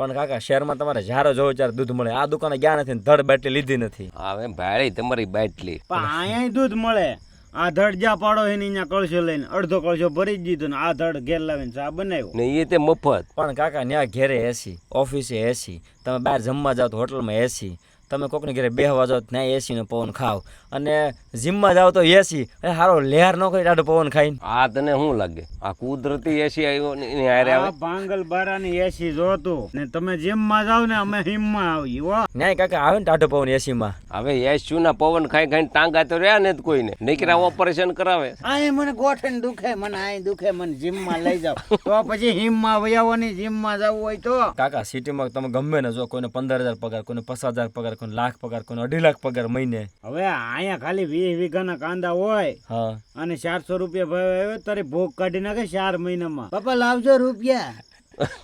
પણ કાકા શહેરમાં તમારે જ્યારે જોવો ત્યારે દૂધ મળે. આ દુકાને ગયા નથી ને ધડ બાટલી લીધી નથી. હવે ભાળી તમારી બાટલી. પણ અહીંયા દૂધ મળે. આ ધડ જ્યાં પાડો એની અહીંયા કળશો લઈને અડધો કળશો ભરી જ દીધો ને આ ધડ ઘેર લાવીને ચા બનાવ્યો ને એ તે મફત. પણ કાકા ત્યાં ઘેરે એસી, ઓફિસે એસી, તમે બહાર જમવા જાઓ તો હોટલમાં એસી, તમે કોકની ઘરે બેહવા જાઓ ત્યાં એસીનો પવન ખાવ, અને જીમમાં જાઓ તો એસી. હારો લહેર ન કરી ટાઢો પવન ખાઈને. આ તને શું લાગે આ કુદરતી એસી આવ્યો ને હારે આવે? ભાંગલ બારાની એસી જોતું ને તમે જીમમાં જાવ ને અમે હિમમાં આવીએ હો. ન્યાય કાકા આવે ને ટાઢો પવન એસીમાં. હવે એસી ના પવન ખાઈ ખાઈને ટાંગા તો રહ્યા ને કોઈને નીકળ્યા ઓપરેશન કરાવે. આ મને ગોઠણ દુખે, મને આ દુખે, મને જીમમાં લઈ જાવ તો પછી હિમમાં વયાવાની. જીમમાં જવું હોય તો કાકા સિટીમાં તમે ગમે ને જો, કોઈને 15,000 પગાર, કોઈને 50,000 પગાર, કોઈને લાખ પગાર, કોઈને 2.5 લાખ પગાર મહિને. હવે અહીંયા ખાલી 20 વીઘાના કાંદા હોય હા, અને 400 રૂપિયા ભાવ આવ્યો તારી ભોગ કાઢી નાખે 4 મહિનામાં. પપ્પા લાવજો રૂપિયા,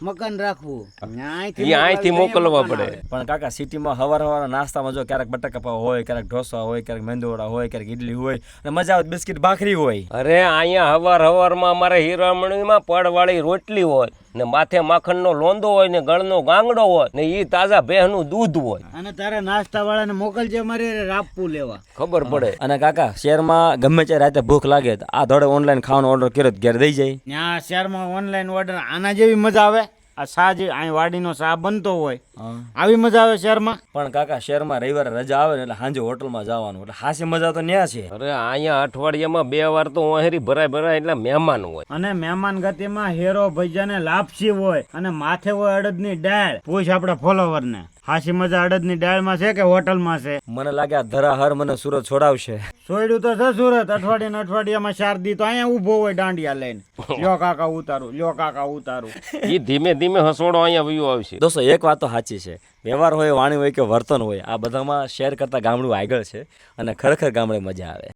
મકાન રાખવું અહીંથી મોકલવા પડે. પણ કાકા સિટીમાં હવાર નાસ્તામાં જો ક્યારેક બટાકા પાવ હોય, ક્યારેક ઢોસા હોય, ક્યારેક મેંદુવડા હોય, ક્યારેક ઇડલી હોય, અને મજા આવે બિસ્કિટ ભાખરી હોય. અરે અહીંયા હવારમાં અમારે હીરામણીમાં પડવાળી રોટલી હોય ને માથે માખણનો લોંદો હોય ને ગળનો ગાંગડો હોય ને ઈ તાજા ભેંસનું દૂધ હોય. અને તારે નાસ્તા વાળાને મોકલજે મારે રાપવું લેવા, ખબર પડે. અને કાકા શહેરમાં ગમે ત્યારે રાતે ભૂખ લાગે તો આ ધોડે ઓનલાઈન ખાવાનો ઓર્ડર કર્યો તો ઘેર દઈ જાય. ત્યાં શહેરમાં ઓનલાઈન ઓર્ડર આના જેવી મજા આવે. આ શા જે અહીં વાડીનો શા બનતો હોય આવી મજા આવે શહેરમાં. પણ કાકા શહેરમાં રવિવારે રજા આવે ને એટલે સાંજે હોટલમાં જવાનું, એટલે હાસી મજા તો ન્યા છે. અરે અહીંયા અઠવાડિયામાં 2 વાર તો ઓહેરી ભરાય એટલે મહેમાન હોય. અને મહેમાન ગતિમાં હેરો ભજીયા ને લાપસી હોય અને માથે હોય અડદની દાળ. પૂછ આપડા ફોલોવર ને હાસી મજા અડદની દાળમાં છે કે હોટલમાં છે? મને લાગે આ ધરાહર મને સુરત છોડાવશે. સોયડું તો છે સુરત. અઠવાડિયામાં 4 દી તો અહીંયા ઉભો હોય દાંડિયા લઈને. લ્યો કાકા ઉતારું, લ્યો કાકા ઉતારું. ઈ ધીમે ધીમે હસોડો અહીંયા વયો આવશે. દોસ્તો એક વાત તો સાચી છે, વ્યવહાર હોય, વાણી હોય કે વર્તન હોય, આ બધામાં શહેર કરતા ગામડું આગળ છે, અને ખરેખર ગામડે મજા આવે.